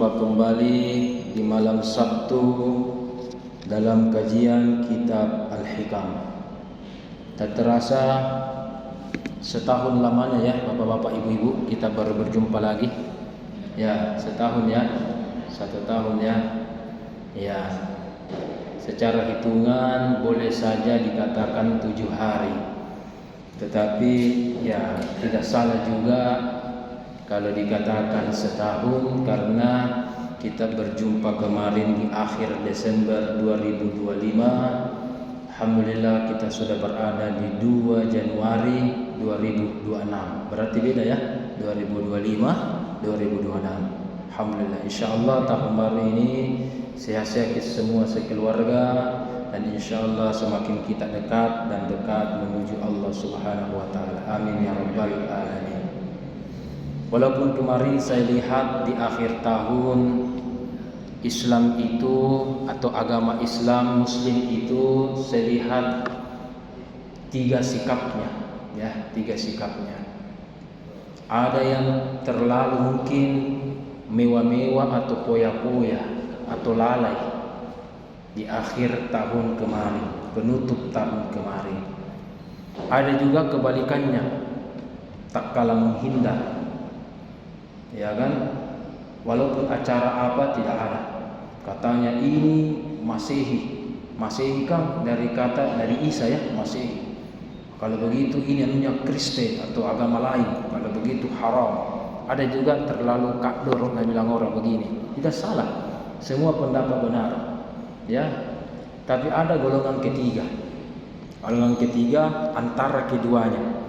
berjumpa kembali di malam Sabtu dalam kajian kitab Al-Hikam. Tak terasa setahun lamanya ya bapak-bapak ibu-ibu kita baru berjumpa lagi. Ya, setahun ya. 1 tahun ya. Ya. Secara hitungan boleh saja dikatakan 7 hari. Tetapi ya tidak salah juga kalau dikatakan setahun, karena kita berjumpa kemarin di akhir Desember 2025. Alhamdulillah kita sudah berada di 2 Januari 2026. Berarti beda ya, 2025 2026. Alhamdulillah, insyaallah tahun baru ini sehat-sehat semua sekeluarga, dan insyaallah semakin kita dekat dan dekat menuju Allah Subhanahu wa taala. Amin ya rabbal alamin. Walaupun kemarin saya lihat di akhir tahun Islam itu atau agama Islam Muslim itu saya lihat 3 sikapnya ya, 3 sikapnya. Ada yang terlalu mungkin mewah-mewah atau poya-poya atau lalai di akhir tahun kemarin, penutup tahun kemarin. Ada juga kebalikannya, tak kalah menghindar. Ya kan, walaupun acara apa tidak ada, katanya ini Masehi kan dari kata dari Isa ya, Masehi. Kalau begitu ini namanya Kristen atau agama lain, kalau begitu haram. Ada juga terlalu kakdor, bilang orang begini. Tidak salah, semua pendapat benar ya. Tapi ada golongan ketiga antara keduanya,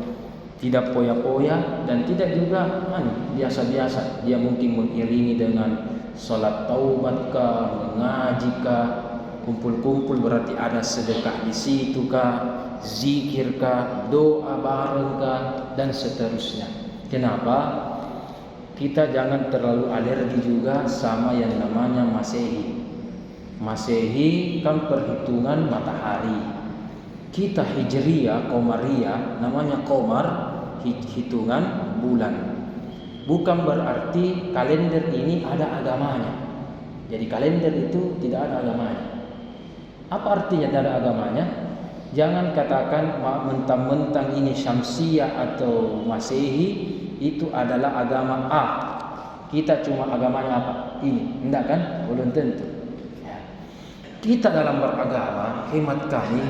tidak poya-poya dan tidak juga biasa-biasa. Dia mungkin mengiringi dengan salat taubat kah, mengaji kah, kumpul-kumpul berarti ada sedekah di situ kah, zikir kah, doa bareng kah, dan seterusnya. Kenapa? Kita jangan terlalu alergi juga sama yang namanya Masehi. Masehi kan perhitungan matahari. Kita Hijriyah, Qamariyah, namanya Qamar, hitungan bulan. Bukan berarti kalender ini ada agamanya. Jadi kalender itu tidak ada agamanya. Apa artinya tidak ada agamanya? Jangan katakan mentang-mentang ini Syamsiyah atau Masehi itu adalah agama A, kita cuma agamanya apa? Ini. Enggak kan? Belum tentu ya. Kita dalam beragama, hemat kami,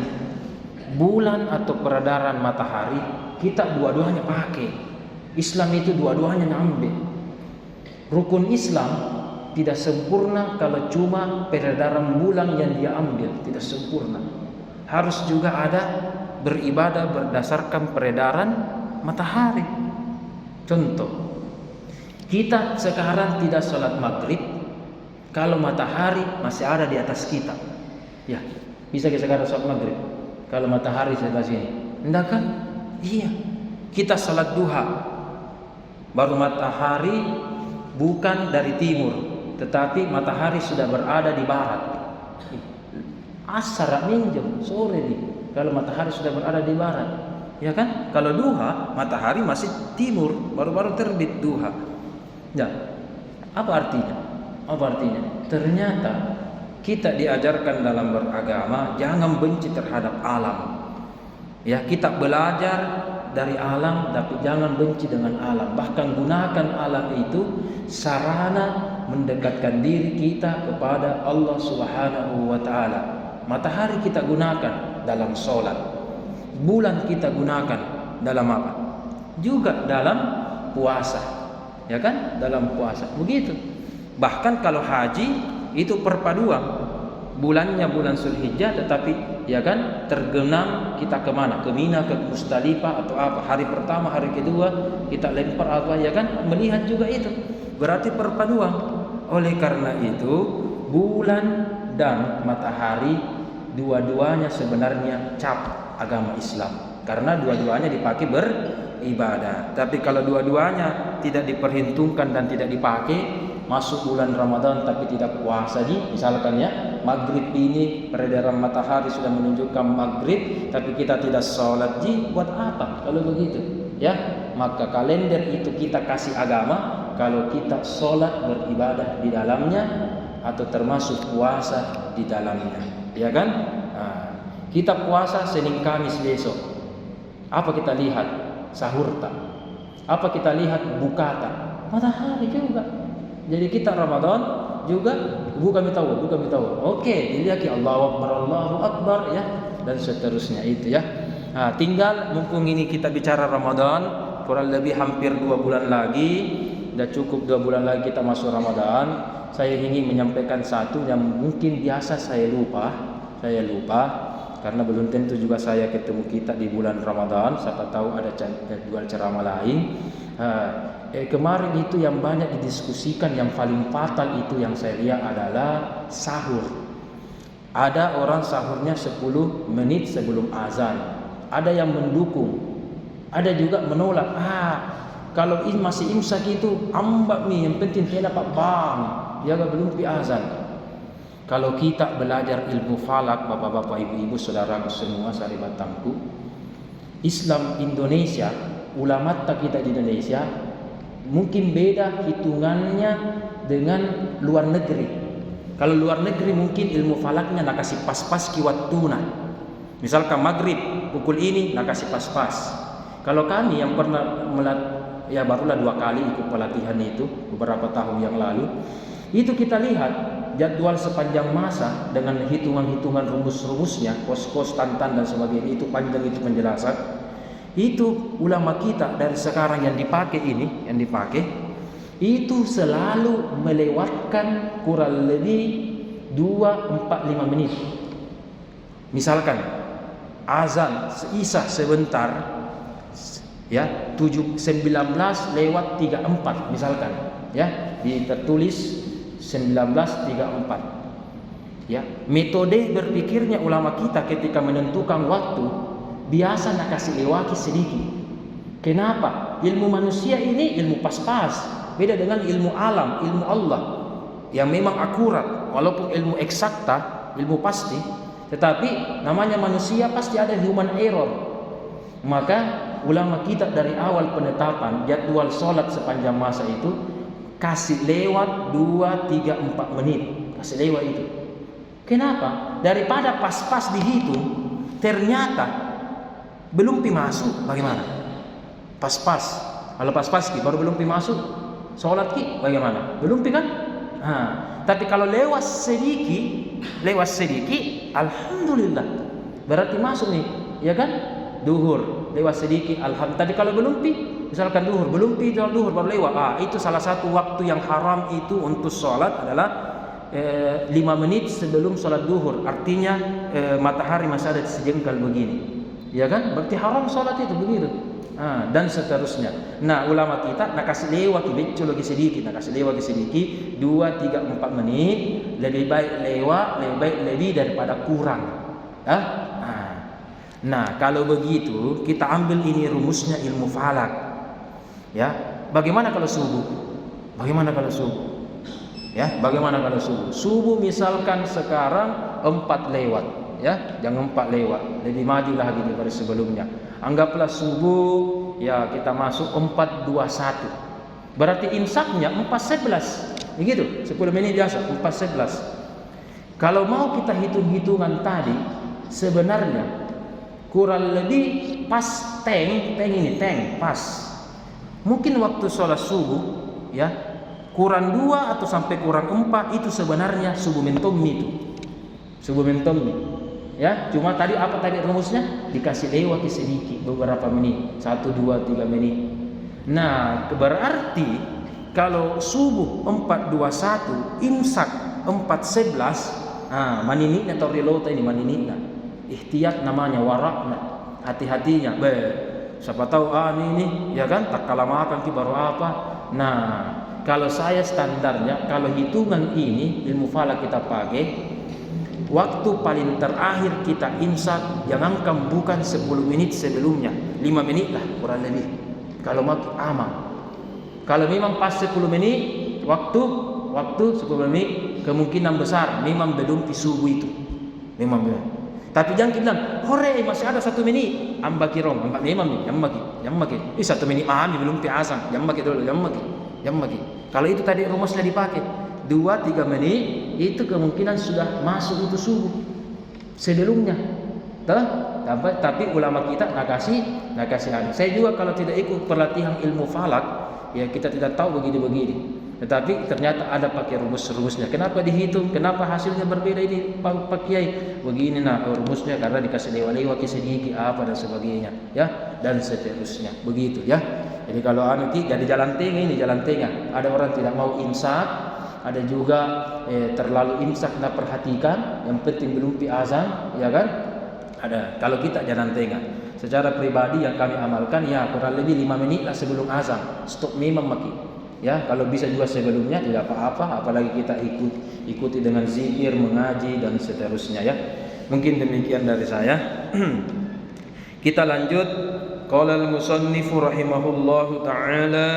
bulan atau peredaran matahari kita dua-duanya pakai. Islam itu dua-duanya ngambil. Rukun Islam tidak sempurna kalau cuma peredaran bulan yang dia ambil, tidak sempurna. Harus juga ada beribadah berdasarkan peredaran matahari. Contoh, kita sekarang tidak sholat maghrib kalau matahari masih ada di atas kita. Ya, bisa kita sekarang sholat maghrib kalau matahari sudah sini? Enggak kan? Iya. Kita sholat duha, baru matahari bukan dari timur, tetapi matahari sudah berada di barat. Asar minjem sore nih, kalau matahari sudah berada di barat. Ya kan? Kalau duha, matahari masih timur, baru-baru terbit duha. Ya. Apa artinya? Ternyata kita diajarkan dalam beragama jangan benci terhadap alam. Ya, kita belajar dari alam tapi jangan benci dengan alam. Bahkan gunakan alam itu sarana mendekatkan diri kita kepada Allah Subhanahu wa taala. Matahari kita gunakan dalam sholat. Bulan kita gunakan dalam apa? Juga dalam puasa. Ya kan? Dalam puasa. Begitu. Bahkan kalau haji itu perpaduan. Bulannya bulan Zulhijjah, tetapi ya kan tergenang kita kemana? Ke Mina, ke Musdalifah atau apa? Hari pertama, hari kedua kita lempar apa ya kan? Melihat juga itu. Berarti perpaduan. Oleh karena itu bulan dan matahari dua-duanya sebenarnya cap agama Islam, karena dua-duanya dipakai beribadah. Tapi kalau dua-duanya tidak diperhitungkan dan tidak dipakai, masuk bulan Ramadan tapi tidak puasa misalkan ya, maghrib ini peredaran matahari sudah menunjukkan maghrib tapi kita tidak sholat buat apa kalau begitu ya? Maka kalender itu kita kasih agama, kalau kita sholat beribadah di dalamnya atau termasuk puasa di dalamnya, ya kan? Kita puasa Senin Kamis besok, apa kita lihat? Sahur tak? Apa kita lihat? Buka tak? Matahari juga. Jadi kita Ramadan juga buka mitawar. Oke, dilihat Allahu Akbar ya, dan seterusnya itu ya. Tinggal mumpung ini kita bicara Ramadan, kurang lebih hampir 2 bulan lagi, dah cukup 2 bulan lagi kita masuk Ramadan. Saya ingin menyampaikan satu yang mungkin biasa saya lupa karena belum tentu juga saya ketemu kita di bulan Ramadan. Siapa tahu ada jadwal ceramah lain. Kemarin itu yang banyak didiskusikan, yang paling fatal itu yang saya lihat adalah sahur. Ada orang sahurnya 10 menit sebelum azan. Ada yang mendukung, ada juga menolak. Kalau masih imsak itu ambak nih, yang penting dia dapat bang, dia belum pi azan. Kalau kita belajar ilmu falak, bapak-bapak, ibu-ibu, saudaraku semua, saribatangku, Islam Indonesia, ulama kita di Indonesia mungkin beda hitungannya dengan luar negeri. Kalau luar negeri mungkin ilmu falaknya nak kasih pas-pas kiwatuna. Misalkan maghrib pukul ini nak kasih pas-pas. Kalau kami yang pernah barulah 2 kali ikut pelatihan itu beberapa tahun yang lalu, itu kita lihat jadwal sepanjang masa dengan hitungan-hitungan rumus-rumusnya, kos-kos, tantan dan sebagainya, itu panjang itu penjelasan. Itu ulama kita dari sekarang yang dipakai itu selalu melewatkan kurang lebih 2-4-5 menit. Misalkan azan Isya sebentar ya, 19 lewat 34 misalkan ya, tertulis 19.34 ya. Metode berpikirnya ulama kita ketika menentukan waktu biasa nak kasih lewati sedikit. Kenapa? Ilmu manusia ini ilmu pas-pas, beda dengan ilmu alam, ilmu Allah yang memang akurat. Walaupun ilmu eksakta, ilmu pasti, tetapi namanya manusia pasti ada human error. Maka ulama kita dari awal penetapan jadwal sholat sepanjang masa itu kasih lewat 2-3-4 menit, kasih lewat itu. Kenapa? Daripada pas-pas dihitung, ternyata belum pi masuk, bagaimana? Pas-pas, kalau pas-pas ki baru belum pi masuk, sholat ki bagaimana? Belum pi kan? Tapi kalau lewat sedikit, alhamdulillah, berarti masuk nih, ya kan? Duhur lewat sedikit, alhamdulillah. Tapi kalau belum pi, misalkan duhur belum pi, duhur baru lewat, itu salah satu waktu yang haram itu untuk sholat adalah 5 menit sebelum sholat duhur. Artinya matahari masih ada sejengkal begini, ya kan? Berarti haram sholat itu begitu. Dan seterusnya. Nah, ulama kita nak kasih lewat becco lagi sedikit, 2, 3, 4 menit, lebih baik lewat, lebih daripada kurang. Nah, kalau begitu kita ambil ini rumusnya ilmu falak. Ya, bagaimana kalau subuh? Ya, bagaimana kalau subuh? Subuh misalkan sekarang 4 lewat, ya, jangan 4 lewat, lebih maju lagi daripada sebelumnya. Anggaplah subuh, ya kita masuk 4.21. Berarti imsaknya 4.11. Begitu, 10 menit biasa 4.11. Kalau mau kita hitung-hitungan tadi, sebenarnya kurang lebih pas teng pas. Mungkin waktu sholat subuh, ya, kurang 2 atau sampai kurang 4 itu sebenarnya subuh mentomi itu. Subuh mentomi. Ya, cuma tadi apa tadi rumusnya? Dikasih lewat sedikit beberapa menit, 1, 2, 3 menit. Nah, berarti kalau subuh 4.21, imsak 4.11, maninitna atau relota ini maninitna. Ihtiyat namanya, warakna, hati-hatinya. Siapa tahu ini ya kan, tak kalah makan ki baru apa. Nah, kalau saya standarnya, kalau hitungan ini ilmu falak kita pakai, waktu paling terakhir kita imsak jangankan bukan 10 menit sebelumnya, 5 menit lah kurang lebih. Kalau mau aman. Kalau memang pas 10 menit waktu 10 menit, kemungkinan besar memang belum subuh itu. Memang benar. Tapi jangan kita bilang, "Hore, masih ada 1 menit." Ambak kirong, ambak memang nih, ambak. 1 menit belum pi azan, ambak dulu, ambak. jam bagi. Kalau itu tadi rumusnya dipakai 2-3 menit, itu kemungkinan sudah masuk itu subuh sebelumnya. Tapi ulama kita nak kasih anu. Saya juga kalau tidak ikut pelatihan ilmu falak, ya kita tidak tahu begini. Tetapi ternyata ada pakai rumus-rumusnya. Kenapa dihitung? Kenapa hasilnya berbeda ini Pak Kiai? Begini rumusnya karena dikasih lewa-lewa sedikit apa dan sebagainya, ya, dan seterusnya. Begitu ya. Jadi kalau jadi jalan tengah ini jalan tengah. Ada orang tidak mau imsak, ada juga terlalu imsak tidak perhatikan, yang penting belum azan, ya kan? Ada. Kalau kita jalan tengah. Secara pribadi yang kami amalkan ya kurang lebih 5 menit lah sebelum azan. Stop memang maki. Ya, kalau bisa juga sebelumnya tidak apa-apa, apalagi kita ikuti dengan zikir, mengaji dan seterusnya ya. Mungkin demikian dari saya. Kita lanjut. Qala al-musannif rahimahullahu taala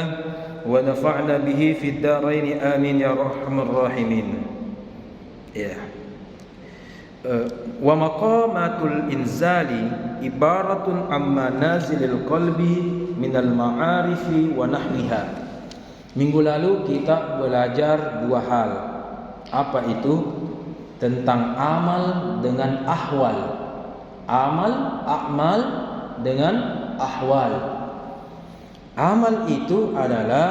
wa nafa'na bihi fid dharain amin ya arhamar rahimin. Ya. Wa maqamatul inzali ibaratun amma nazilil qalbi minal ma'arifi wa nahwiha. Minggu lalu kita belajar 2 hal. Apa itu? Tentang amal dengan ahwal. Amal dengan ahwal. Amal itu adalah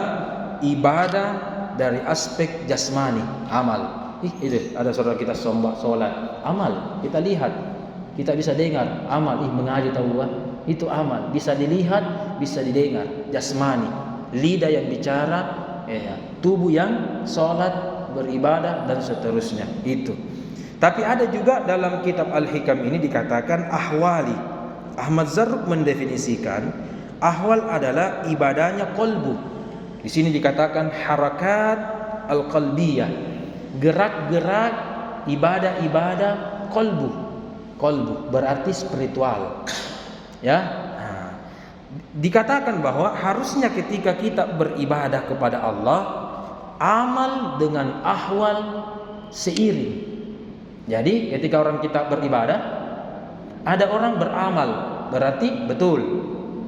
ibadah dari aspek jasmani. Amal. Itu ada saudara kita solat. Amal. Kita lihat, kita bisa dengar. Amal. Mengaji tahu itu amal. Bisa dilihat, bisa didengar. Jasmani. Lidah yang bicara, tubuh yang sholat, beribadah dan seterusnya. Itu. Tapi ada juga dalam kitab Al-Hikam ini dikatakan ahwali. Ahmad Zarruq mendefinisikan ahwal adalah ibadahnya qalbu. Di sini dikatakan harakat al-qalbiyah, gerak-gerak ibadah-ibadah qalbu. Qalbu berarti spiritual. Ya. Dikatakan bahwa harusnya ketika kita beribadah kepada Allah, amal dengan ahwal seiring. Jadi ketika orang kita beribadah, ada orang beramal, berarti betul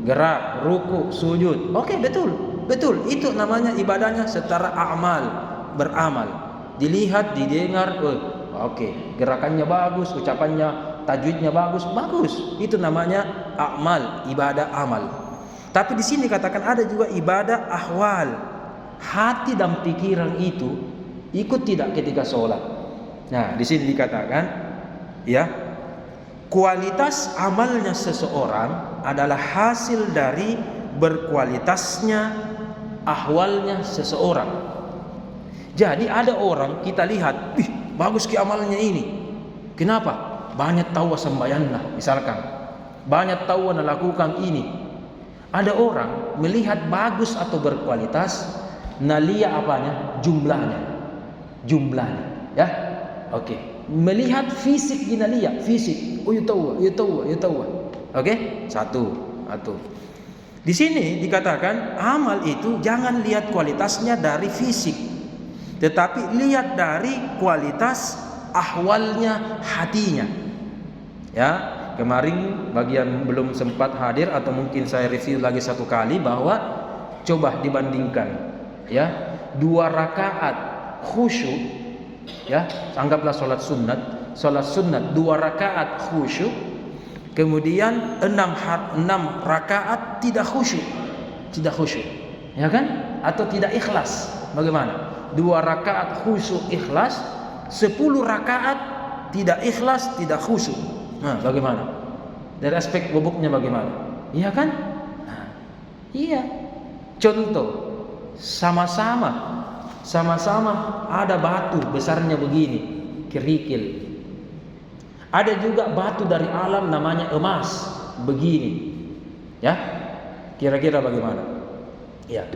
gerak, ruku, sujud. Oke, betul. Itu namanya ibadahnya secara amal, beramal. Dilihat, didengar, oke, gerakannya bagus, ucapannya, tajwidnya bagus. Itu namanya amal, ibadah amal. Tapi di sini katakan ada juga ibadah ahwal. Hati dan pikiran itu ikut tidak ketika sholat. Nah, di sini dikatakan ya, kualitas amalnya seseorang adalah hasil dari berkualitasnya ahwalnya seseorang. Jadi ada orang kita lihat, bagus ki amalnya ini. Kenapa? Banyak tahu sembahyangnya, misalkan. Banyak tahu melakukan ini. Ada orang melihat bagus atau berkualitas, nalia apanya? Jumlahnya, ya. Oke. Melihat fisik dinalia, fisik. Iya tahu. Oke? Satu. Di sini dikatakan amal itu jangan lihat kualitasnya dari fisik, tetapi lihat dari kualitas ahwalnya, hatinya. Ya. Kemarin bagi yang belum sempat hadir atau mungkin saya review lagi 1 kali bahwa coba dibandingkan ya 2 rakaat khusyuk ya, anggaplah salat sunat 2 rakaat khusyuk, kemudian 6 rakaat tidak khusyuk ya kan, atau tidak ikhlas. Bagaimana? 2 rakaat khusyuk ikhlas, 10 rakaat tidak ikhlas, tidak khusyuk. Nah, bagaimana? Dari aspek boboknya bagaimana? Iya kan? Nah, iya. Contoh, sama-sama ada batu besarnya begini, kerikil. Ada juga batu dari alam namanya emas, begini. Ya? Kira-kira bagaimana? Iya.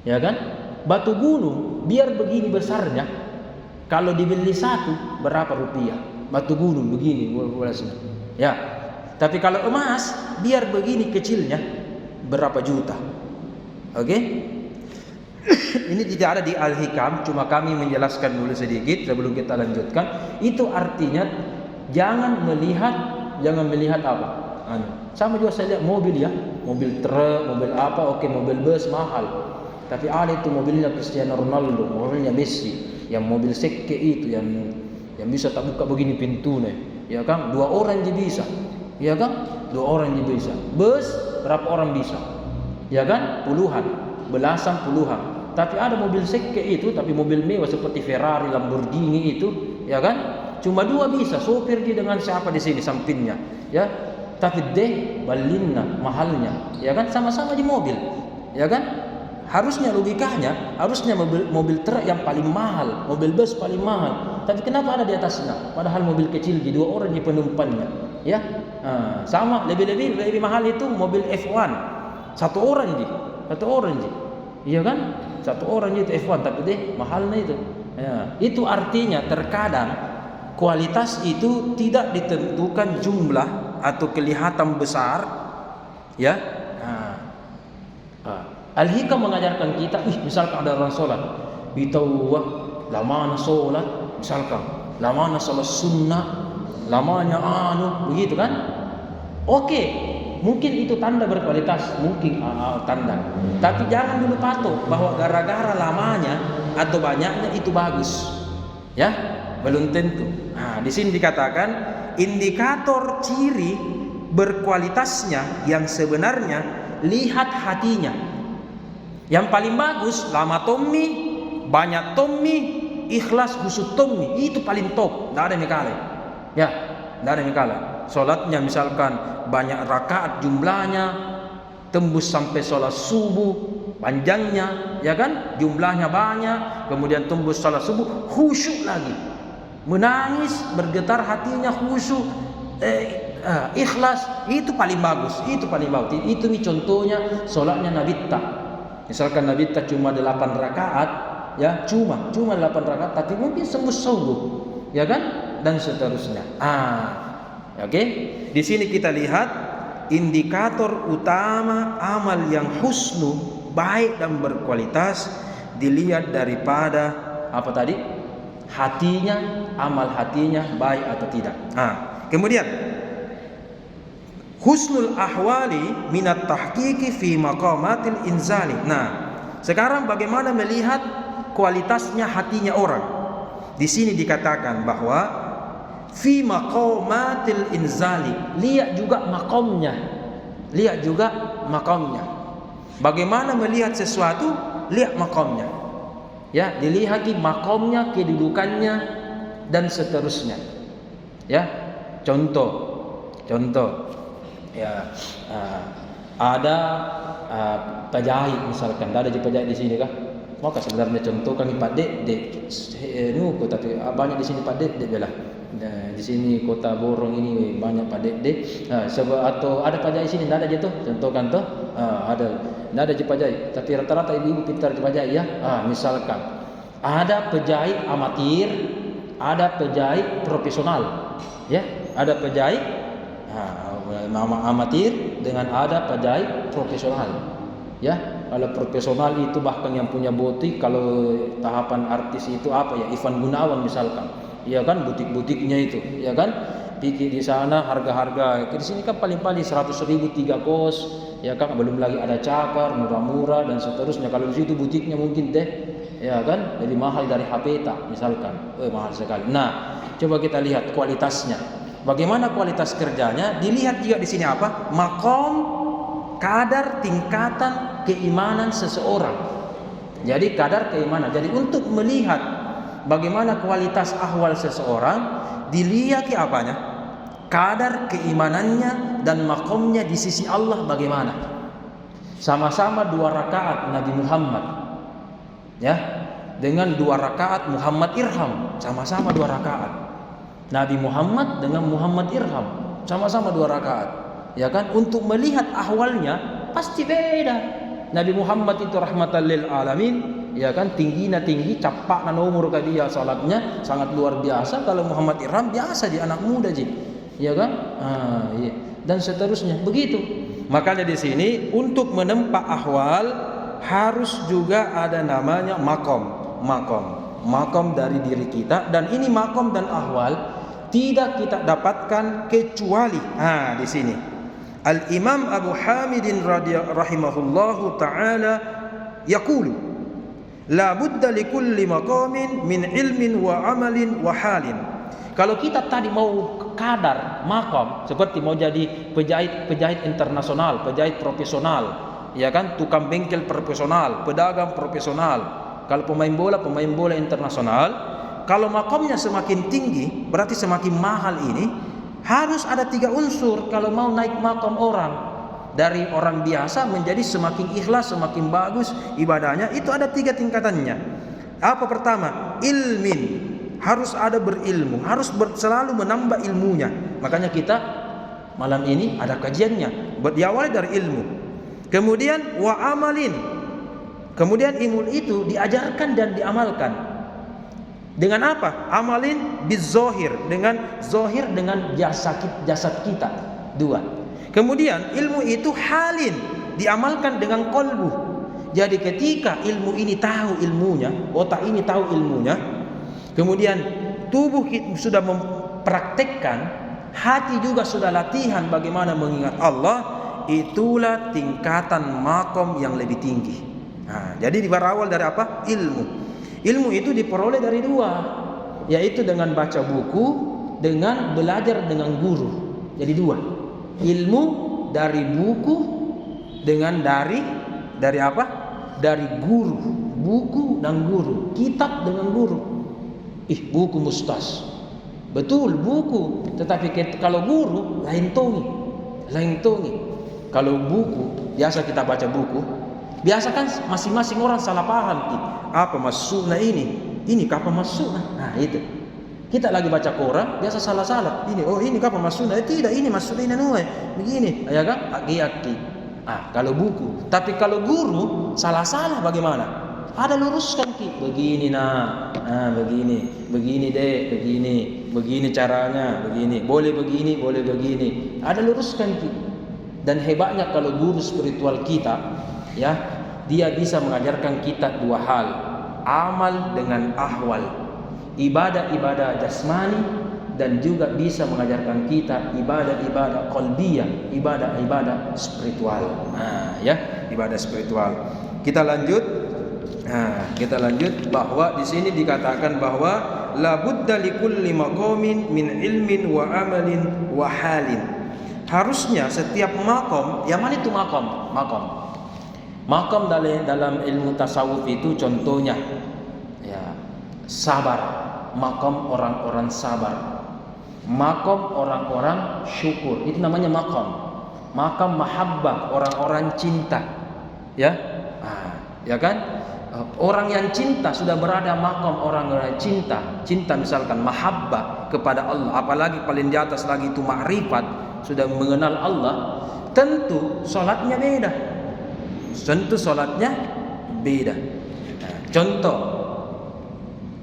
Ya kan? Batu gunung biar begini besarnya, kalau dibeli 1 berapa rupiah? Batu gunung begini, ya. Tapi kalau emas biar begini kecilnya berapa juta? Oke? Ini tidak ada di Al-Hikam, cuma kami menjelaskan dulu sedikit sebelum kita lanjutkan. Itu artinya jangan melihat apa? Sama juga saya lihat mobil ya, mobil truk, mobil apa, oke, mobil bus mahal. Tapi ada itu mobilnya Cristiano Ronaldo, mobilnya Messi, yang mobil sekke itu yang bisa tak buka begini pintunya, ya kan? 2 orang je bisa, ya kan? 2 orang je bisa. Bus berapa orang bisa, ya kan? Puluhan, belasan puluhan. Tapi ada mobil sekke itu, tapi mobil mewah seperti Ferrari, Lamborghini itu, ya kan? Cuma 2 bisa, sopir dia dengan siapa di sini sampingnya, ya. Tapi deh balinna mahalnya, ya kan? Sama-sama di mobil, ya kan? Harusnya logikanya, harusnya mobil truk yang paling mahal, mobil bus paling mahal. Tapi kenapa ada di atasnya? Padahal mobil kecil di 2 orang di penumpangnya, ya. Sama lebih mahal itu mobil F1. 1 orang je. Iya kan? 1 orang itu F1, tapi deh mahalnya itu. Ya, itu artinya terkadang kualitas itu tidak ditentukan jumlah atau kelihatan besar, ya. Al-Hikam mengajarkan kita, misalkan ada orang sholat, lamanya sholat, misalkan lamanya sholat sunnah, lamanya begitu kan? Oke, mungkin itu tanda berkualitas, mungkin tanda. Tapi jangan dulu patuh bahwa gara-gara lamanya atau banyaknya itu bagus, ya, belum tentu. Di sini dikatakan indikator ciri berkualitasnya yang sebenarnya lihat hatinya. Yang paling bagus lama tommi, banyak tommi, ikhlas khusyuk tommi, itu paling top, tidak ada yang kalah. Ya, tidak ada yang kalah. Salatnya misalkan banyak rakaat jumlahnya, tembus sampai salat subuh panjangnya, ya kan? Jumlahnya banyak, kemudian tembus salat subuh khusyuk lagi. Menangis, bergetar hatinya khusyuk, ikhlas, itu paling bagus, itu paling bagus. Itu nih contohnya salatnya Nabi Ta. Misalkan Nabi tak cuma 8 rakaat, ya, cuma 8 rakaat, tapi mungkin sembuh subuh, ya kan? Dan seterusnya. Oke. Di sini kita lihat indikator utama amal yang husnu, baik dan berkualitas, dilihat daripada apa tadi? Hatinya, amal hatinya baik atau tidak. Kemudian husnul ahwali minat tahqiqi fi maqamatil inzali. Sekarang bagaimana melihat kualitasnya hatinya orang? Di sini dikatakan bahwa fi maqamatil inzali, lihat juga makomnya. Bagaimana melihat sesuatu? Lihat makomnya. Ya, dilihat makomnya, kedudukannya dan seterusnya. Ya, contoh. Ya, ada pajahit misalkan, ada pajahit di sini kah? Maka sebenarnya contoh kami Pak Dek nuku, tapi banyak di sini Pak Dek belah. Di sini Kota Borong ini banyak Pak Dek. Atau ada pajahit di sini, tidak ada tuh. Contohkan tuh, ada, tidak ada pajahit. Tapi rata-rata ibu-ibu pintar pajahit, ya. Misalkan ada pejahit amatir, ada pejahit profesional, ya. Ada pejahit amatir dengan ada pejahit profesional, ya. Kalau profesional itu bahkan yang punya butik, kalau tahapan artis itu apa ya, Ivan Gunawan misalkan, ya kan, butik-butiknya itu, ya kan, pikir di sana harga-harga di sini kan paling-paling 100.000 3 kos, ya kan, belum lagi ada cakar murah-murah dan seterusnya. Kalau di situ butiknya mungkin ya kan, lebih mahal dari HP misalkan, mahal sekali. Coba kita lihat kualitasnya. Bagaimana kualitas kerjanya? Dilihat juga di sini apa? Makom, kadar tingkatan keimanan seseorang. Jadi kadar keimanan. Jadi untuk melihat bagaimana kualitas ahwal seseorang, dilihat apanya? Kadar keimanannya dan makomnya di sisi Allah bagaimana? Sama-sama 2 rakaat Nabi Muhammad, ya, dengan 2 rakaat Muhammad Irham, sama-sama 2 rakaat. Nabi Muhammad dengan Muhammad Irham, sama-sama 2 rakaat, ya kan? Untuk melihat ahwalnya pasti beda. Nabi Muhammad itu rahmatan lil alamin, ya kan, tingginya tinggi, capak nomor ke dia salatnya sangat luar biasa. Kalau Muhammad Irham biasa, dia anak muda je, ya kan? Iya. Dan seterusnya begitu. Makanya di sini untuk menempa ahwal harus juga ada namanya makom dari diri kita, dan ini makom dan ahwal tidak kita dapatkan kecuali di sini Al-Imam Abu Hamidin rahimahullahu taala yaqulu la budda likulli maqamin min ilmin wa amalin wa halin. Kalau kita tadi mau kadar makom, seperti mau jadi penjahit internasional, penjahit profesional, ya kan, tukang bengkel profesional, pedagang profesional. Kalau pemain bola internasional, kalau makomnya semakin tinggi, berarti semakin mahal ini. Harus ada 3 unsur kalau mau naik makom orang. Dari orang biasa menjadi semakin ikhlas, semakin bagus ibadahnya, itu ada 3 tingkatannya. Apa pertama? Ilmin. Harus ada berilmu, harus selalu menambah ilmunya. Makanya kita malam ini ada kajiannya, diawali dari ilmu. Kemudian wa amalin. Kemudian ilmu itu diajarkan dan diamalkan. Dengan apa? Amalin bizohir, dengan zohir, dengan jasad kita. 2. Kemudian ilmu itu halin, diamalkan dengan kolbu. Jadi ketika ilmu ini tahu ilmunya, otak ini tahu ilmunya, kemudian tubuh sudah mempraktekkan, hati juga sudah latihan bagaimana mengingat Allah, itulah tingkatan makom yang lebih tinggi. Nah, jadi berawal dari apa? Ilmu. Ilmu itu diperoleh dari 2, yaitu dengan baca buku, dengan belajar dengan guru. Jadi 2. Ilmu dari buku dengan dari apa? Dari guru. Buku dan guru, kitab dengan guru. Buku mustas. Betul, buku. Tetapi kalau guru lain tongi. Kalau buku, biasa kita baca buku, biasa kan masing-masing orang salah paham. Apa maksudnya ini? Ini apa maksudnya? Nah, itu. Kita lagi baca Quran, biasa salah-salah. Ini apa maksudnya? Tidak, ini maksudnya ini begini. Ya kan? Aki-aki. Kalau buku. Tapi kalau guru salah-salah bagaimana? Ada luruskan begini begini deh, begini caranya, boleh begini, ada luruskan Dan hebatnya kalau guru spiritual kita, ya, dia bisa mengajarkan kita 2 hal, amal dengan ahwal, ibadah jasmani, dan juga bisa mengajarkan kita ibadah qalbiyah, ibadah spiritual. Ibadah spiritual. Kita lanjut bahwa di sini dikatakan bahwa la budda likulli maqamin min ilmin wa amalin wa halin. Harusnya setiap makom, yang mana itu makom? Makom dalam ilmu tasawuf itu contohnya sabar, makom orang-orang sabar, makom orang-orang syukur, itu namanya makom. Makom mahabbah, orang-orang cinta, ya kan? Orang yang cinta sudah berada makom orang-orang cinta misalkan mahabbah kepada Allah, apalagi paling di atas lagi itu ma'rifat, sudah mengenal Allah, tentu solatnya beda. Contoh,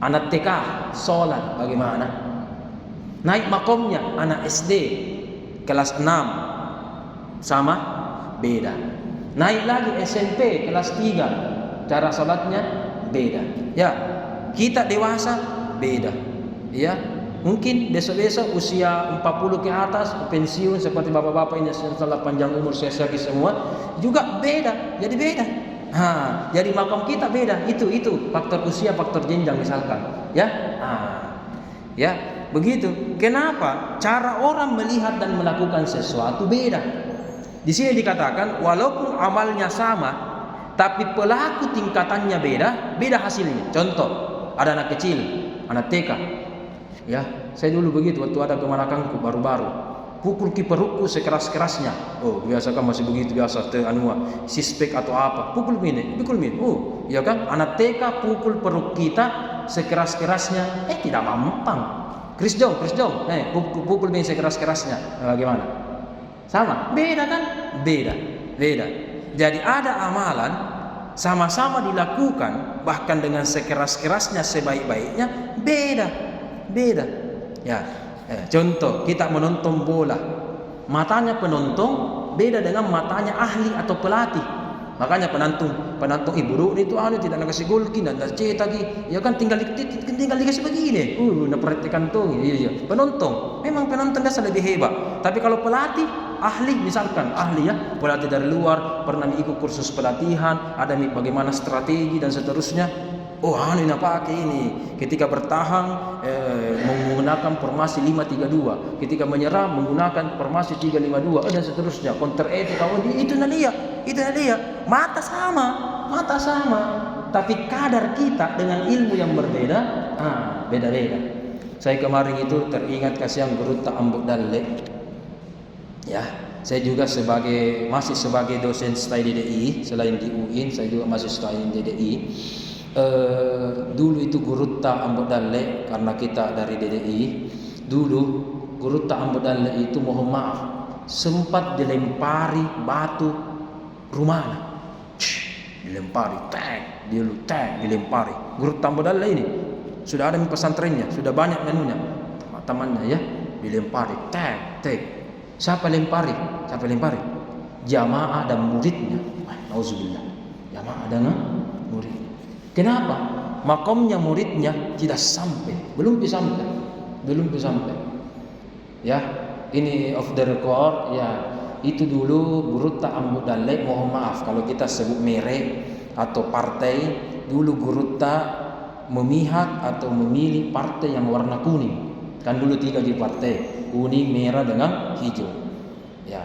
anak TK solat bagaimana? Naik makomnya anak SD kelas 6 sama beda. Naik lagi SMP kelas 3, cara salatnya beda. Ya, kita dewasa beda. Ya, mungkin besok-besok usia 40 ke atas pensiun seperti bapak-bapak ini setelah panjang umur sehat semua juga beda. Jadi beda. Jadi makam kita beda. Itu faktor usia, faktor jenjang misalkan. Ya. Ya, begitu. Kenapa? Cara orang melihat dan melakukan sesuatu beda. Di sini dikatakan walaupun amalnya sama, tapi pelaku tingkatannya beda hasilnya. Contoh, ada anak kecil, anak TK. Ya, saya dulu begitu waktu ada kemarakanku baru-baru. Pukul perutku sekeras-kerasnya. Biasa kan masih begitu biasa sispek atau apa. Pukul mini. Ya kan? Anak TK pukul perut kita sekeras-kerasnya, tidak mampang. Kris jong. Pukul mini sekeras-kerasnya. Bagaimana? Sama? Beda kan? Beda. Jadi ada amalan sama-sama dilakukan, bahkan dengan sekeras-kerasnya, sebaik-baiknya, beda. Ya, contoh kita menonton bola, matanya penonton beda dengan matanya ahli atau pelatih. Makanya penonton buruk itu tidak nak kasih gol dan cetak lagi. Ya kan tinggal dikasih begini. Nak perhatikan tuh. Iya. Penonton, memang penonton dasar lebih hebat. Tapi kalau pelatih ahli, misalkan ahli ya, pelatih dari luar, pernah ikut kursus pelatihan, ada bagaimana strategi dan seterusnya. Oh, ini pakai ini. Ketika bertahan menggunakan formasi 5-3-2, ketika menyerang menggunakan formasi 3-5-2 dan seterusnya. Counter attack, itu dia. Mata sama. Tapi kadar kita dengan ilmu yang berbeda, beda-beda. Saya kemarin itu teringat kasihan Guru Ta'ambuk Dalle. Ya, saya juga masih sebagai dosen stay DDI, selain di UIN, saya juga masih stay DDI. Dulu itu Guru Ta'ambuk Dalle, karena kita dari DDI. Dulu Guru Ta'ambuk Dalle itu, mohon maaf, sempat dilempari batu rumah. Dilempari, dilempari. Guru Ta'ambuk Dalle ini sudah ada pesantrennya, sudah banyak menunya, teman-temannya ya, dilempari, Siapa lempari? Jamaah dan muridnya. Nauzubillah. Jamaah dan murid. Kenapa? Makomnya muridnya tidak sampai, belum bisa sampai. Ya, ini off the record ya. Itu dulu Guru Ta'ambuk Dalle, mohon maaf kalau kita sebut merek atau partai. Dulu Guru memihak atau memilih partai yang warna kuning. Kan dulu 3 di partai, kuning, merah dengan hijau. Ya.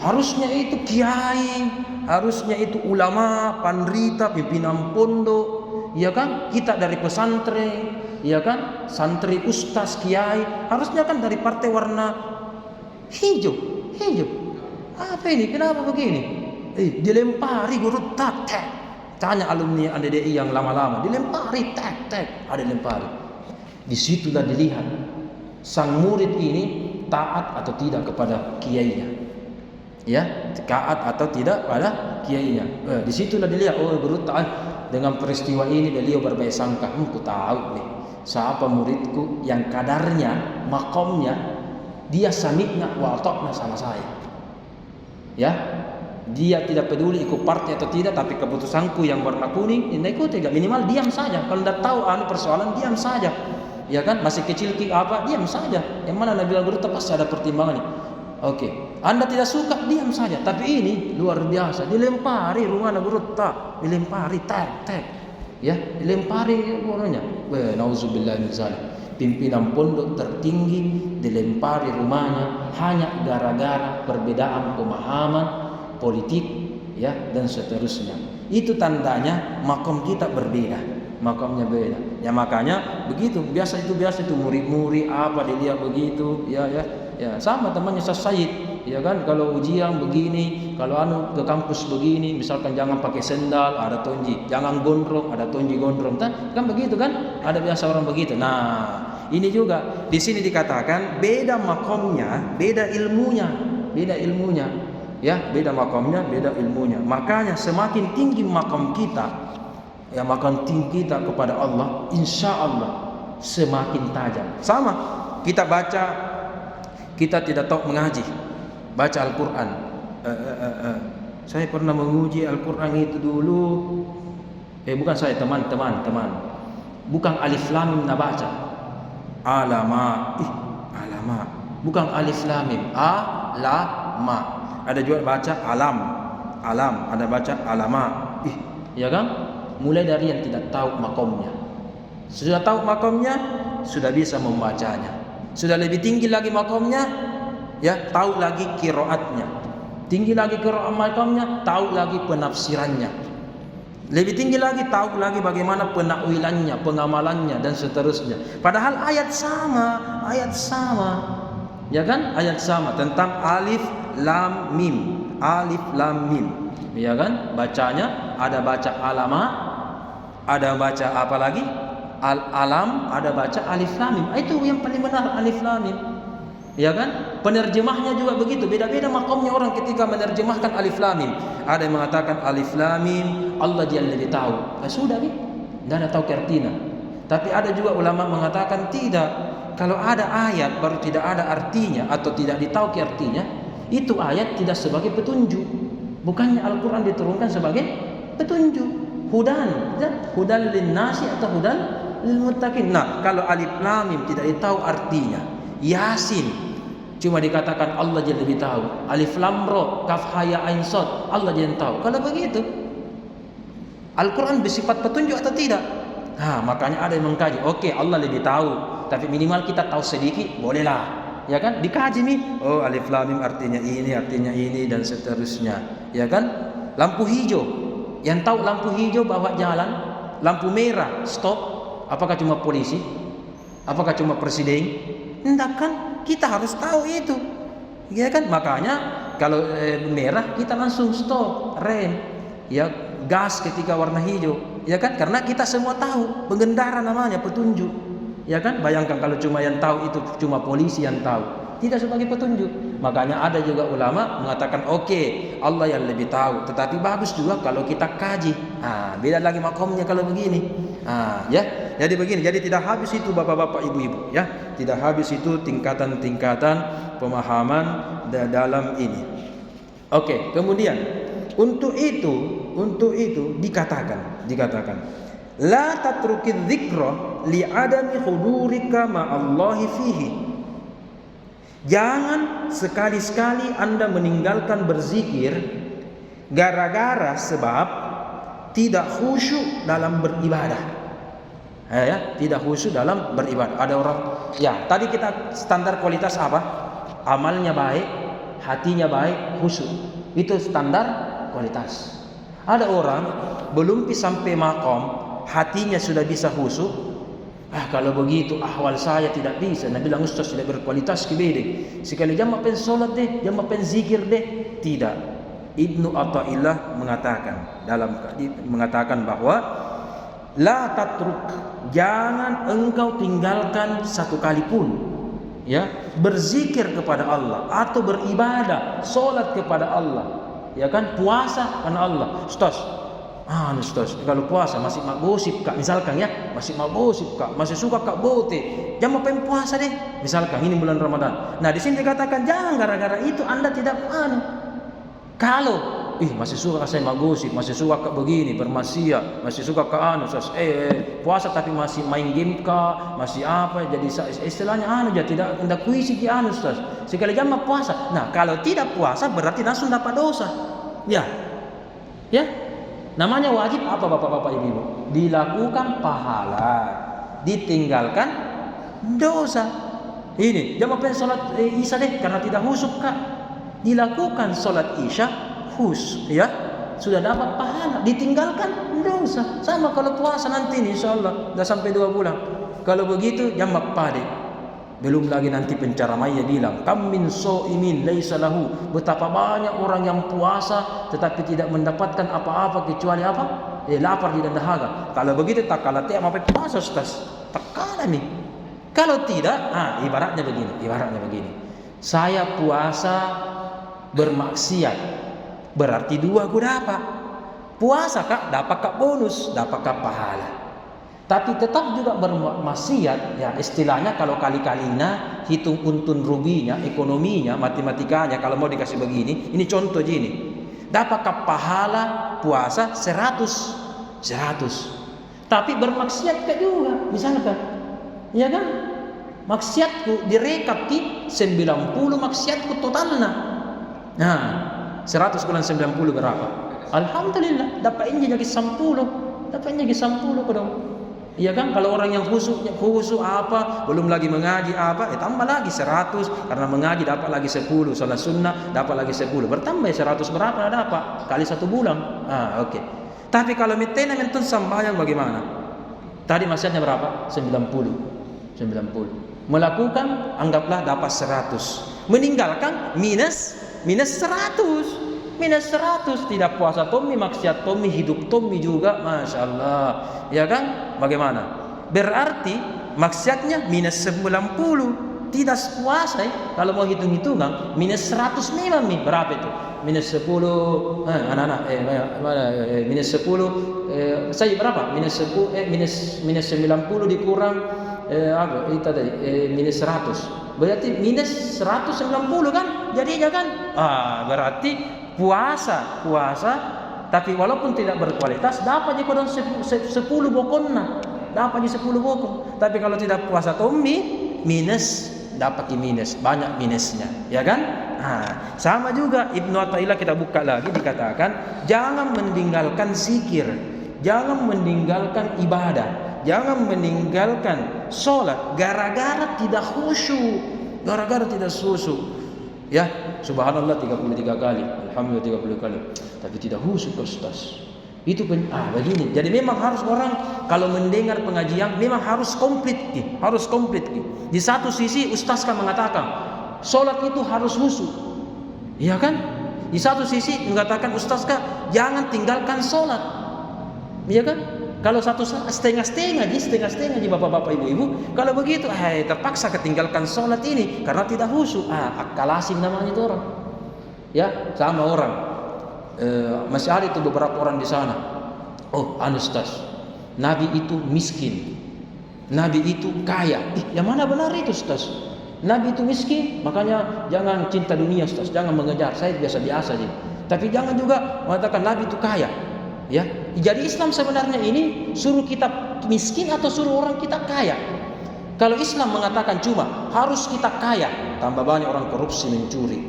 Harusnya itu kiai, harusnya itu ulama, pandrita, pimpinan pondok, ya kan? Kita dari pesantren, ya kan? Santri, ustaz, kiai, harusnya kan dari partai warna hijau. Apa ini? Kenapa begini? Dilempari Guru Tanya alumni ADDI yang lama-lama, dilempari, ada lempari. Disitulah dilihat sang murid ini taat atau tidak kepada kiainya. Ya, taat atau tidak pada kiainya. Disitulah dilihat, Guru taat dengan peristiwa ini, beliau berbaik sangka. Aku tahu nih, siapa muridku yang kadarnya, makomnya, dia sami'na wa ata'na sama saya. Ya, dia tidak peduli ikut partai atau tidak, tapi keputusanku yang warna kuning ini ikuti, minimal diam saja. Kalau tidak tahu persoalan, diam saja. Ya kan, masih kecil diam saja. Yang mana Nabi Guru pasti ada pertimbangannya. Oke, Anda tidak suka, diam saja. Tapi ini luar biasa, dilempari rumah Guru dilempari ya, dilempari orangnya. Nauzubillah min zalik. Pimpinan pondok tertinggi dilempari rumahnya hanya gara-gara perbedaan pemahaman politik ya dan seterusnya. Itu tandanya makom kita berbeda, makomnya beda. Ya makanya begitu, biasa itu murid-murid apa dilihat begitu, ya sama temannya Sayyid, ya kan, kalau ujian begini, kalau ke kampus begini, misalkan jangan pakai sendal, ada tonji, jangan gondrong, ada tonji gondrong, kan begitu kan, ada biasa orang begitu. Nah, ini juga di sini dikatakan beda makomnya, beda ilmunya. Ya, beda makamnya, beda ilmunya. Makanya semakin tinggi makam kita, ya makan tinggi kita kepada Allah, insya Allah semakin tajam. Sama, kita baca, kita tidak tahu mengaji, baca Al-Quran. Saya pernah menguji Al-Quran itu dulu. Bukan saya, teman. Bukan alif lam mim baca. Alama. Bukan alif lam mim. Alama. Ada juga baca alam, ada baca alama. Ya kan? Mulai dari yang tidak tahu makomnya. Sudah tahu makomnya, sudah bisa membacanya. Sudah lebih tinggi lagi makomnya, ya, tahu lagi qiraatnya. Tinggi lagi qiraat makomnya, tahu lagi penafsirannya. Lebih tinggi lagi, tahu lagi bagaimana penakwilannya, pengamalannya dan seterusnya. Padahal ayat sama. Ya kan? Ayat sama tentang alif lam mim, ya kan? Bacanya ada baca alama, ada baca apa lagi? Alam, ada baca alif lam mim. Itu yang paling benar, alif lam mim. Ya kan? Penerjemahnya juga begitu, beda-beda makomnya orang ketika menerjemahkan alif lam mim. Ada yang mengatakan alif lam mim Allah dia lebih tahu. Sudah nih, tidak ada tahu artinya. Tapi ada juga ulama mengatakan tidak. Kalau ada ayat baru tidak ada artinya atau tidak ditahu artinya, itu ayat tidak sebagai petunjuk. Bukannya Al-Quran diturunkan sebagai petunjuk. Hudan linnasi atau hudan lil muttaqin. Nah, kalau alif lam mim tidak ditahu artinya, Yasin Cuma dikatakan Allah jadi lebih tahu. Alif lam ra, kaf ha ya ain sad, Allah jadi tahu. Kalau begitu, Al-Quran bersifat petunjuk atau tidak? Makanya ada yang mengkaji. Oke, Allah lebih tahu, tapi minimal kita tahu sedikit, bolehlah. Ya kan? Dikaji nih. Oh, alif lam mim artinya ini dan seterusnya. Ya kan? Lampu hijau. Yang tahu lampu hijau bawa jalan, lampu merah stop. Apakah cuma polisi? Apakah cuma presiden? Enggak kan? Kita harus tahu itu. Ya kan? Makanya kalau merah kita langsung stop, rem. Ya, gas ketika warna hijau. Ya kan? Karena kita semua tahu, pengendara namanya petunjuk. Ya kan? Bayangkan kalau cuma yang tahu itu cuma polisi yang tahu. Tidak sebagai petunjuk. Makanya ada juga ulama mengatakan oke, Allah yang lebih tahu, tetapi bagus juga kalau kita kaji. Beda lagi makomnya kalau begini. Ya. Jadi begini, jadi tidak habis itu bapak-bapak, ibu-ibu, ya. Tidak habis itu tingkatan-tingkatan pemahaman dalam ini. Oke, kemudian untuk itu dikatakan la tatrukidz dzikra li adami hudurika ma'allahi fihi. Jangan sekali-sekali Anda meninggalkan berzikir gara-gara sebab tidak khusyuk dalam beribadah. Tidak khusyuk dalam beribadah. Ada orang, ya tadi kita standar kualitas apa? Amalnya baik, hatinya baik, khusyuk. Itu standar kualitas. Ada orang belum sampai makom, hatinya sudah bisa khusyuk. Kalau begitu ahwal saya tidak bisa. Nabi bilang ustaz tidak berkualitas kebede. Sekali jam mapen solat deh, jam mapen zikir deh. Tidak. Ibnu Athaillah mengatakan bahwa la tatruk, jangan engkau tinggalkan satu kali pun, ya, berzikir kepada Allah atau beribadah, solat kepada Allah, ya kan, puasa karena Allah. Ustaz, kalau puasa masih mak gosip kak, misalkan ya, masih mak gosip kak, masih suka kak bote, jangan main puasa deh, misalkan ini bulan Ramadan. Nah di sini dikatakan jangan gara-gara itu Anda tidak kalau masih suka saya mak gosip, masih suka kak begini, bermaksiat, masih suka kak puasa tapi masih main game kak, masih apa, jadi istilahnya tidak kuisi ki Ustaz. Sekali jam puasa. Nah kalau tidak puasa berarti langsung dapat dosa. Ya. Namanya wajib apa bapak-bapak ibu-ibu? Dilakukan pahala, ditinggalkan dosa. Ini jam apa salat Isya deh karena tidak khusyuk kak. Dilakukan salat Isya khusyuk, ya sudah dapat pahala, ditinggalkan dosa. Sama kalau puasa nanti nih insyaallah sudah sampai 2 bulan. Kalau begitu jam apa deh? Belum lagi nanti penceramahnya bilang kam min shaimin laisa lahu, betapa banyak orang yang puasa tetapi tidak mendapatkan apa-apa kecuali apa? Lapar di dahaga. Kalau begitu tak kalah tiap apa puasa Ustaz? Tak kalah nih. Kalau tidak, ibaratnya begini. Saya puasa bermaksiat berarti 2 gua dapat. Puasa kak dapat kak bonus, dapat kak pahala. Tapi tetap juga bermaksiat, ya istilahnya kalau kali-kalinya hitung untun ruginya, ekonominya, matematikanya kalau mau dikasih begini, ini contoh gini. Dapatkah pahala puasa 100. Tapi bermaksiat ke juga, misalkan. Ya kan? Maksiatku direkap ki 90 maksiatku totalnya. Nah, 100 kurang 90 berapa? Alhamdulillah, dapat ini jadi 10. Dapatnya jadi 10 dong. Iya kan, kalau orang yang khusyuk apa, belum lagi mengaji apa, tambah lagi 100, karena mengaji dapat lagi 10, salat sunnah dapat lagi 10, bertambah 100 berapa dapat kali 1 bulan. Oke. Tapi kalau mitena mentun sembahyang bagaimana? Tadi maksudnya berapa? 90. Melakukan anggaplah dapat 100. Meninggalkan minus 100. Minus 100, tidak puasa tommi, maksiat tommi, hidup tommi juga, masya Allah, ya kan? Bagaimana? Berarti maksiatnya minus 90, tidak puasa. Kalau mau hitung-hitungan, minus 100 memang nih, berapa itu? Minus 10, minus 10, saya berapa? Minus 10, minus 90 dikurang itu tadi minus 100. Berarti minus 190 kan? Jadinya kan? Berarti puasa, tapi walaupun tidak berkualitas dapat je kodong 10 bokonna, dapat je 10 bokon. Tapi kalau tidak puasa tommi minus dapat minus, banyak minusnya, ya kan? Nah, sama juga Ibnu Athaillah, kita buka lagi, dikatakan jangan meninggalkan zikir, jangan meninggalkan ibadah, jangan meninggalkan sholat gara-gara tidak khusyuk, gara-gara tidak khusyuk. Ya, subhanallah 33 kali, alhamdulillah 30 kali, tapi tidak khusyuk Ustaz. Itu begini. Jadi memang harus orang kalau mendengar pengajian memang harus komplit, harus komplit. Di satu sisi ustaz kan mengatakan sholat itu harus khusyuk, iya kan? Di satu sisi mengatakan ustaz kan jangan tinggalkan sholat, iya kan? Kalau satu setengah-setengah di bapak-bapak ibu-ibu, kalau begitu terpaksa ketinggalkan sholat ini karena tidak khusyuk. Akal asing namanya itu orang. Ya, sama orang. Masih ada itu beberapa orang di sana. Oh, Ustaz, Nabi itu miskin, Nabi itu kaya. Yang mana benar itu Ustaz? Nabi itu miskin, makanya jangan cinta dunia Ustaz, jangan mengejar. Saya biasa-biasa aja. Tapi jangan juga mengatakan Nabi itu kaya. Ya, jadi Islam sebenarnya ini suruh kita miskin atau suruh orang kita kaya? Kalau Islam mengatakan cuma harus kita kaya, tambah banyak orang korupsi mencuri.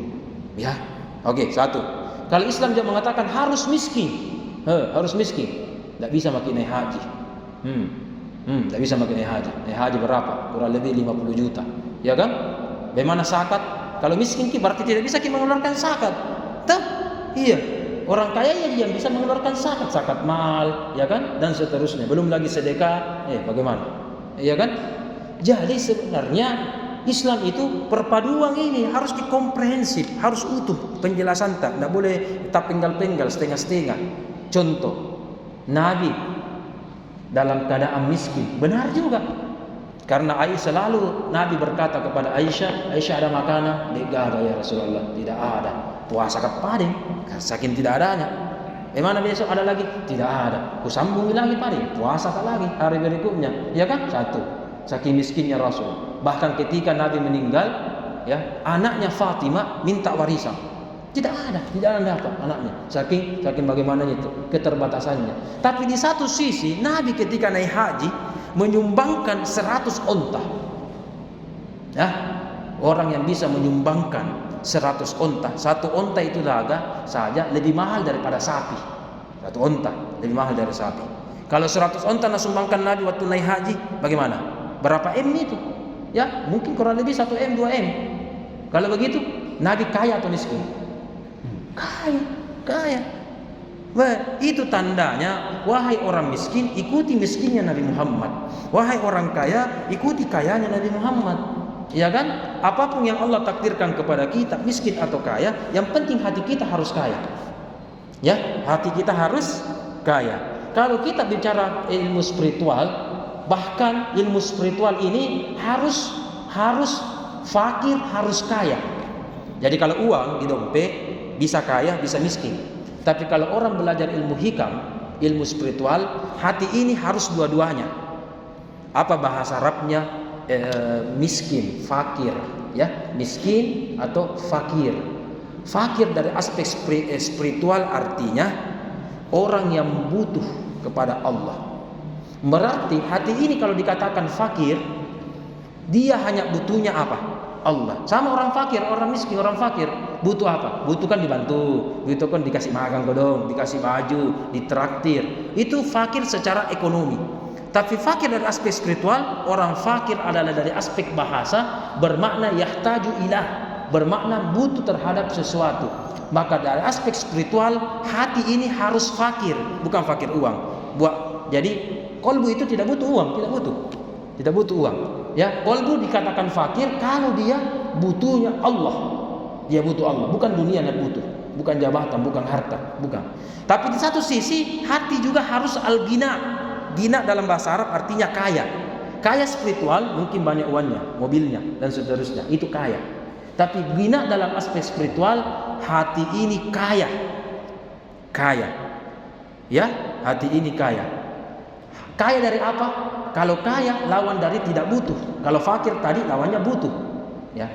Ya, oke, satu. Kalau Islam dia mengatakan harus miskin, harus miskin, tidak bisa makin naik haji, tidak bisa makin naik haji. Naik haji berapa? Kurang lebih 50 juta, ya kan? Bagaimana zakat? Kalau miskin berarti tidak bisa kita mengeluarkan zakat. Iya, orang kaya yang bisa mengeluarkan zakat, zakat mal, ya kan? Dan seterusnya. Belum lagi sedekah, bagaimana? Iya kan? Jadi sebenarnya Islam itu perpaduan ini harus dikomprehensif, harus utuh penjelasan, tidak boleh tak penggal-penggal, setengah-setengah. Contoh, Nabi dalam keadaan miskin, benar juga. Karena Aisyah selalu Nabi berkata kepada Aisyah, ada makanan? Tidak ada ya Rasulullah, tidak ada. Puasa kepading, saking tidak adanya. Bagaimana besok ada lagi? Tidak ada. Kusambungi lagi pading, puasa lagi hari berikutnya, ya kan? Satu. Saking miskinnya Rasul. Bahkan ketika Nabi meninggal, ya, anaknya Fatimah minta warisan. Tidak ada dapat anaknya. Saking bagaimana itu keterbatasannya. Tapi di satu sisi Nabi ketika naik haji menyumbangkan 100 onta. Ya, orang yang bisa menyumbangkan 100 onta. Satu onta itu saja lebih mahal daripada sapi. Satu onta lebih mahal dari sapi. Kalau 100 onta disumbangkan Nabi waktu naik haji, bagaimana? Berapa M itu? Ya, mungkin kurang lebih 1 M, 2 M. Kalau begitu, Nabi kaya atau miskin? Kaya. Wah, itu tandanya, wahai orang miskin, ikuti miskinnya Nabi Muhammad. Wahai orang kaya, ikuti kayanya Nabi Muhammad. Ya kan? Apapun yang Allah takdirkan kepada kita, miskin atau kaya, yang penting hati kita harus kaya. Ya, hati kita harus kaya. Kalau kita bicara ilmu spiritual, bahkan ilmu spiritual ini harus fakir, harus kaya. Jadi kalau uang di dompet bisa kaya, bisa miskin. Tapi kalau orang belajar ilmu hikam, ilmu spiritual, hati ini harus dua-duanya. Apa bahasa Arabnya? Miskin, fakir, ya, miskin atau fakir. Fakir dari aspek spiritual artinya orang yang butuh kepada Allah. Berarti hati ini kalau dikatakan fakir, dia hanya butuhnya apa? Allah. Sama orang fakir, orang miskin, orang fakir butuh apa? Butuhkan dibantu, butuhkan dikasih makan kodong, dikasih baju, ditraktir. Itu fakir secara ekonomi. Tapi fakir dari aspek spiritual, orang fakir adalah dari aspek bahasa bermakna yahtaju ilah, bermakna butuh terhadap sesuatu. Maka dari aspek spiritual, hati ini harus fakir, bukan fakir uang. Jadi kolbu itu tidak butuh uang, tidak butuh uang. Ya, kolbu dikatakan fakir kalau dia butuhnya Allah. Dia butuh Allah, bukan dunia yang butuh, bukan jabatan, bukan harta, bukan. Tapi di satu sisi hati juga harus al-ghina. Ghina dalam bahasa Arab artinya kaya. Kaya spiritual mungkin banyak uangnya, mobilnya dan seterusnya, itu kaya. Tapi ghina dalam aspek spiritual, hati ini kaya. Kaya. Ya, hati ini kaya. Kaya dari apa? Kalau kaya lawan dari tidak butuh. Kalau fakir tadi lawannya butuh. Ya.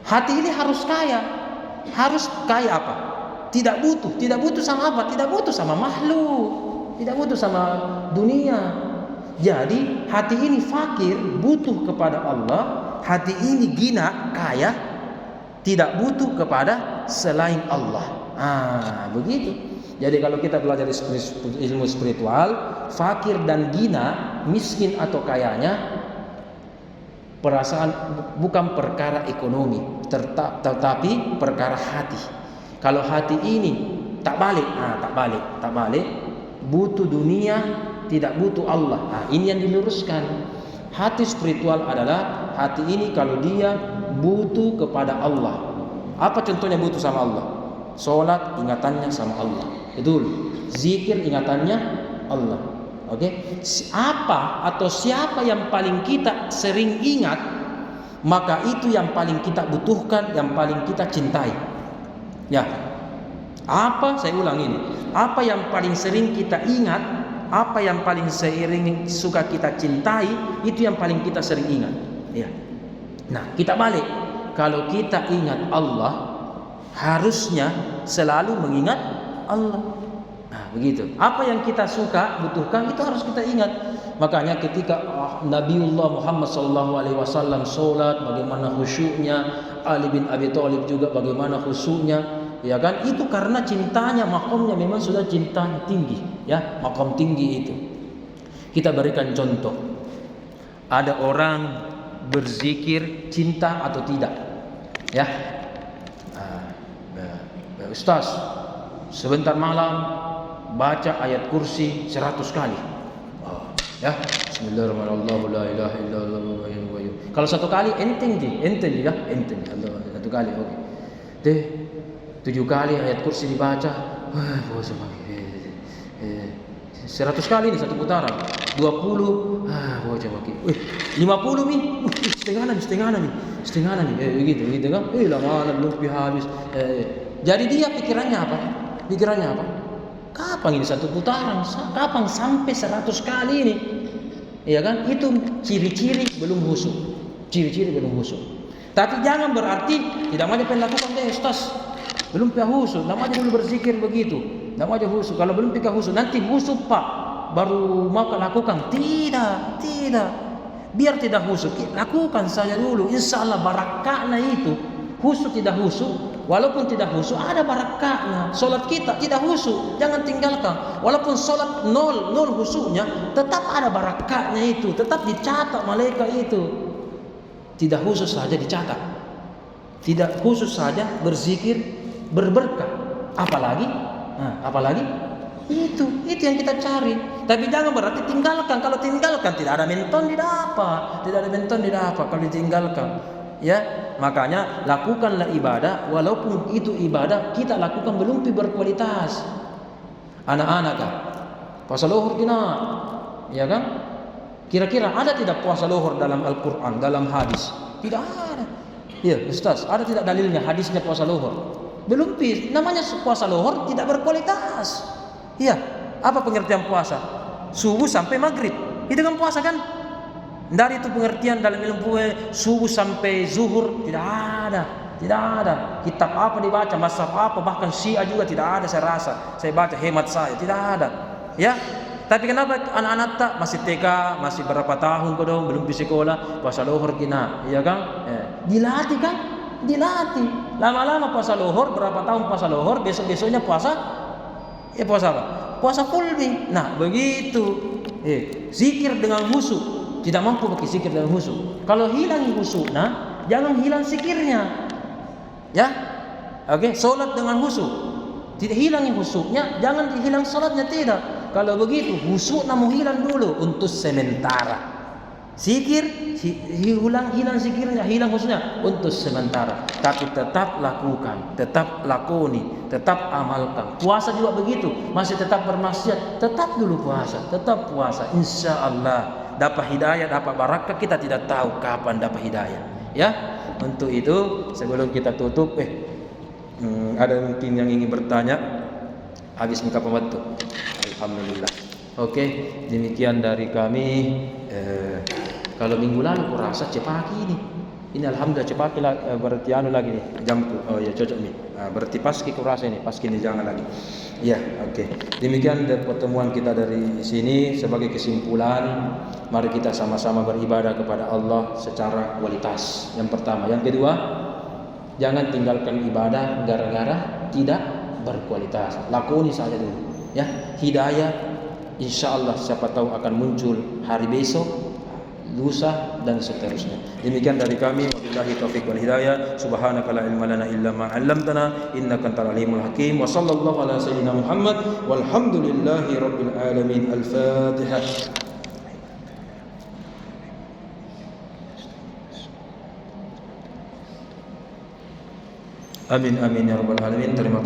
Hati ini harus kaya. Harus kaya apa? Tidak butuh. Tidak butuh sama apa? Tidak butuh sama makhluk. Tidak butuh sama dunia. Jadi hati ini fakir, butuh kepada Allah. hati ini gina, kaya, tidak butuh kepada selain Allah. Begitu. Jadi kalau kita belajar ilmu spiritual, fakir dan gina, miskin atau kayanya, perasaan bukan perkara ekonomi, tetapi perkara hati. Kalau hati ini tak balik, butuh dunia, tidak butuh Allah. Ini yang diluruskan. Hati spiritual adalah hati ini kalau dia butuh kepada Allah. Apa contohnya butuh sama Allah? Salat ingatannya sama Allah. Betul. Zikir ingatannya Allah. Oke. Apa atau siapa yang paling kita sering ingat, maka itu yang paling kita butuhkan, yang paling kita cintai. Ya. Apa? Saya ulang ini. Apa yang paling sering kita ingat, apa yang paling sering suka kita cintai, itu yang paling kita sering ingat. Ya. Nah, kita balik. Kalau kita ingat Allah, harusnya selalu mengingat Allah. Nah, begitu. Apa yang kita suka, butuhkan, itu harus kita ingat. Makanya ketika Nabiullah Muhammad SAW sholat, bagaimana khusyuknya, Ali bin Abi Thalib juga bagaimana khusyuknya, ya kan? Itu karena cintanya, makamnya memang sudah cinta tinggi, ya, makam tinggi itu. Kita berikan contoh. Ada orang berzikir cinta atau tidak, ya? Ustaz, sebentar malam baca ayat kursi 100 kali. Ya, Bismillahirrahmanirrahim, la ilaha illallah. Kalau satu kali enteng ya, enteng. Allah, satu kali, oke. 7 kali ayat kursi dibaca. 100 kali ini satu putaran. 20, bocah maki. 50 nih. Setengah nih. Begitu kan? Lama belum habis. Jadi dia pikirannya apa? Kapan ini satu putaran? Kapan sampai 100 kali ini? Ya kan? Itu ciri-ciri belum khusyuk. Tapi jangan berarti tidak mau lakukan deh, Ustaz. Belum khusyuk, namanya dulu berzikir begitu. Namanya khusyuk. Kalau belum khusyuk, nanti khusyuk Pak, baru mau lakukan. Tidak. Biar tidak khusyuk, lakukan saja dulu. Insya Allah barakahnya itu. Khusyuk tidak khusyuk, walaupun tidak khusyuk ada barakahnya. Solat kita tidak khusyuk, jangan tinggalkan. Walaupun solat nol khusyuknya, tetap ada barakahnya itu, tetap dicatat malaikat itu. Tidak khusyuk saja dicatat, tidak khusyuk saja berzikir berberkah. Apalagi itu yang kita cari. Tapi jangan berarti tinggalkan. Kalau tinggalkan tidak ada menton didapat, kalau ditinggalkan. Ya, makanya lakukanlah ibadah, walaupun itu ibadah kita lakukan belum berkualitas. Anak-anak kan puasa lohur kena, ya kan? Kira-kira ada tidak puasa lohur dalam Al-Quran, dalam hadis? Tidak ada. Ya, Ustaz, ada tidak dalilnya hadisnya puasa lohur? Belum. Namanya puasa lohur tidak berkualitas. Ya, apa pengertian puasa? Subuh sampai maghrib, itu kan puasa kan? Dari itu pengertian dalam ilmu subuh sampai zuhur tidak ada. Kitab apa dibaca, mazhab apa, bahkan Syiah juga tidak ada. Saya rasa, saya baca hemat saya tidak ada. Ya, tapi kenapa anak-anak tak masih TK, masih berapa tahun kodong belum bisa sekolah puasa lohur kena, iya kan? Dilatih kan? Lama-lama puasa lohur, berapa tahun puasa lohur, besok-besoknya puasa apa? Puasa fulbi. Nah, begitu. Zikir dengan khusyuk. Tidak mampu pakai zikir dengan khusyuk. Kalau hilang khusyuknya, jangan hilang zikirnya. Ya. Oke, salat dengan khusyuk. Tidak hilang khusyuknya, jangan hilang salatnya, tidak. Kalau begitu, khusyuknya mau hilang dulu untuk sementara. Zikir hilang zikirnya, hilang khusyuknya untuk sementara. Tapi tetap lakukan, tetap lakoni, tetap amalkan. Puasa juga begitu, masih tetap bermaksiat, tetap dulu puasa, insya Allah dapat hidayah, dapat barakah. Kita tidak tahu kapan dapat hidayah. Ya, untuk itu sebelum kita tutup, ada mungkin yang ingin bertanya? Habis muka pembantu. Alhamdulillah. Oke, demikian dari kami. Kalau minggu lalu kurasa pagi ini, Ini alhamdulillah cepat berarti anu lagi nih jamku. Oh ya cocok nih. Berarti pas kurasa ini, pas kini jangan lagi. Ya, oke. Demikian pertemuan kita dari sini. Sebagai kesimpulan, mari kita sama-sama beribadah kepada Allah secara kualitas. Yang pertama, yang kedua, jangan tinggalkan ibadah gara-gara tidak berkualitas. Lakoni saja dulu. Ya, hidayah insya Allah siapa tahu akan muncul hari besok, lusa dan seterusnya. Demikian dari kami, wabillahi taufiq wal hidayah. Subhanaka la ilma lana illa ma 'allamtana innaka antal alimul hakim. Wa sallallahu ala sayyidina Muhammad walhamdulillahi rabbil alamin. Al-Fatihah. Amin amin ya rabbal alamin. Terima kasih.